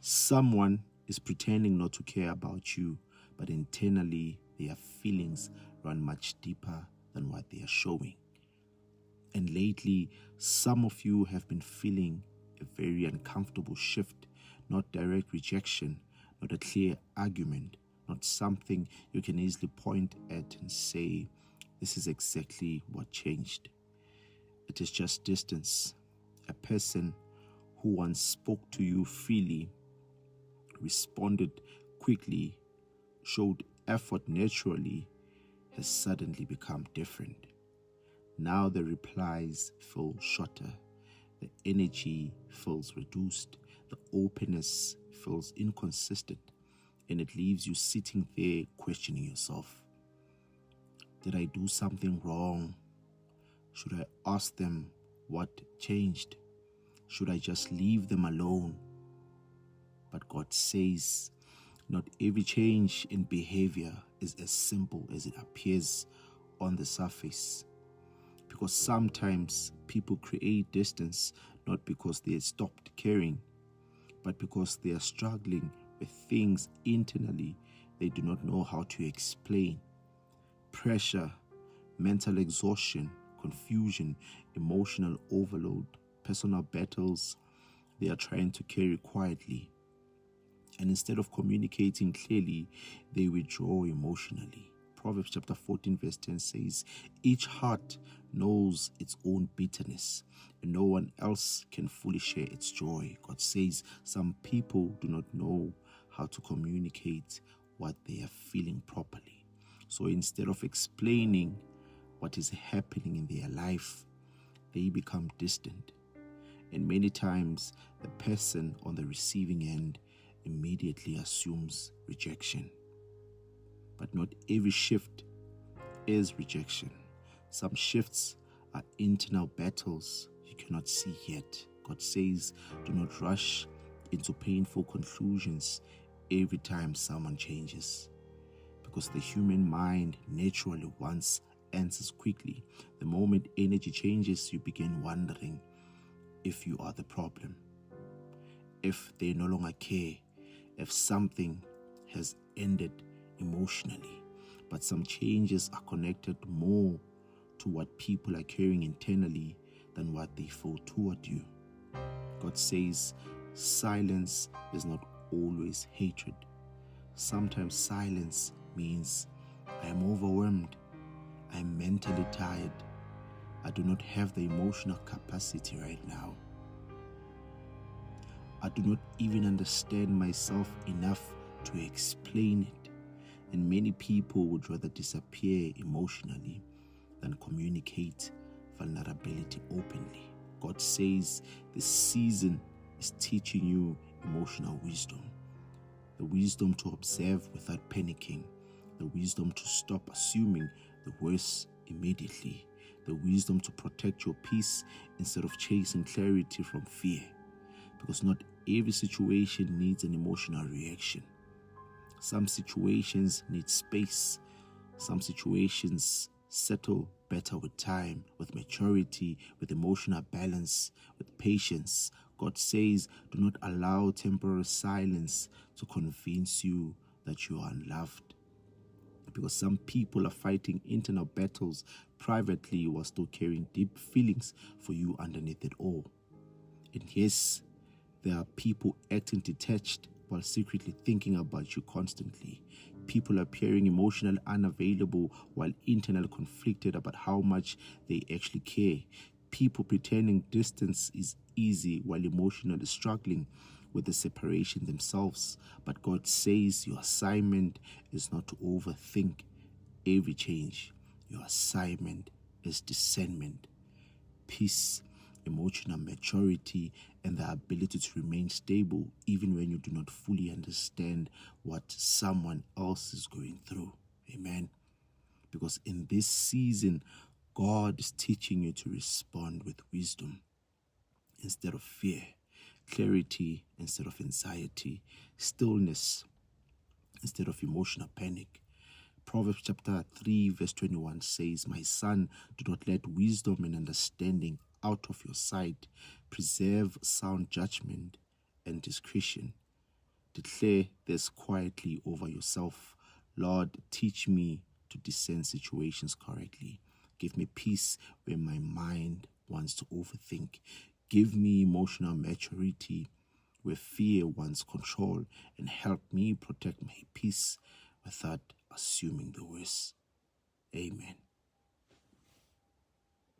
Someone is pretending not to care about you, but internally their feelings run much deeper than what they are showing. And lately, some of you have been feeling a very uncomfortable shift, not direct rejection, not a clear argument, not something you can easily point at and say, this is exactly what changed. It is just distance. A person who once spoke to you freely, responded quickly, showed effort naturally, has suddenly become different. Now the replies feel shorter, the energy feels reduced, the openness feels inconsistent, and it leaves you sitting there questioning yourself. Did I do something wrong? Should I ask them what changed? Should I just leave them alone? But God says, not every change in behavior is as simple as it appears on the surface. Because sometimes people create distance not because they stopped caring, but because they are struggling with things internally they do not know how to explain. Pressure, mental exhaustion, confusion, emotional overload, personal battles they are trying to carry quietly. And instead of communicating clearly, they withdraw emotionally. Proverbs chapter 14 verse 10 says, each heart knows its own bitterness, and no one else can fully share its joy. God says some people do not know how to communicate what they are feeling properly. So instead of explaining what is happening in their life, they become distant. And many times, the person on the receiving end immediately assumes rejection. But not every shift is rejection. Some shifts are internal battles you cannot see yet. God says, do not rush into painful conclusions every time someone changes. Because the human mind naturally wants answers quickly. The moment energy changes, you begin wondering if you are the problem, if they no longer care, if something has ended emotionally. But some changes are connected more to what people are carrying internally than what they feel toward you. God says silence is not always hatred. Sometimes silence means I am overwhelmed, I am mentally tired, I do not have the emotional capacity right now. I do not even understand myself enough to explain it. And many people would rather disappear emotionally than communicate vulnerability openly. God says this season is teaching you emotional wisdom. The wisdom to observe without panicking. The wisdom to stop assuming the worst immediately. The wisdom to protect your peace instead of chasing clarity from fear. Because not every situation needs an emotional reaction. Some situations need space. Some situations settle better with time, with maturity, with emotional balance, with patience. God says, do not allow temporary silence to convince you that you are unloved. Because some people are fighting internal battles privately while still carrying deep feelings for you underneath it all. And yes, there are people acting detached while secretly thinking about you constantly. People appearing emotionally unavailable while internally conflicted about how much they actually care. People pretending distance is easy while emotionally struggling with the separation themselves. But God says your assignment is not to overthink every change. Your assignment is discernment, peace, emotional maturity, and the ability to remain stable even when you do not fully understand what someone else is going through. Amen. Because in this season, God is teaching you to respond with wisdom instead of fear, clarity instead of anxiety, stillness instead of emotional panic. Proverbs chapter 3 verse 21 says, my son, do not let wisdom and understanding out of your sight. Preserve sound judgment and discretion. Declare this quietly over yourself. Lord, teach me to discern situations correctly. Give me peace when my mind wants to overthink. Give me emotional maturity where fear wants control, and help me protect my peace without assuming the worst. Amen.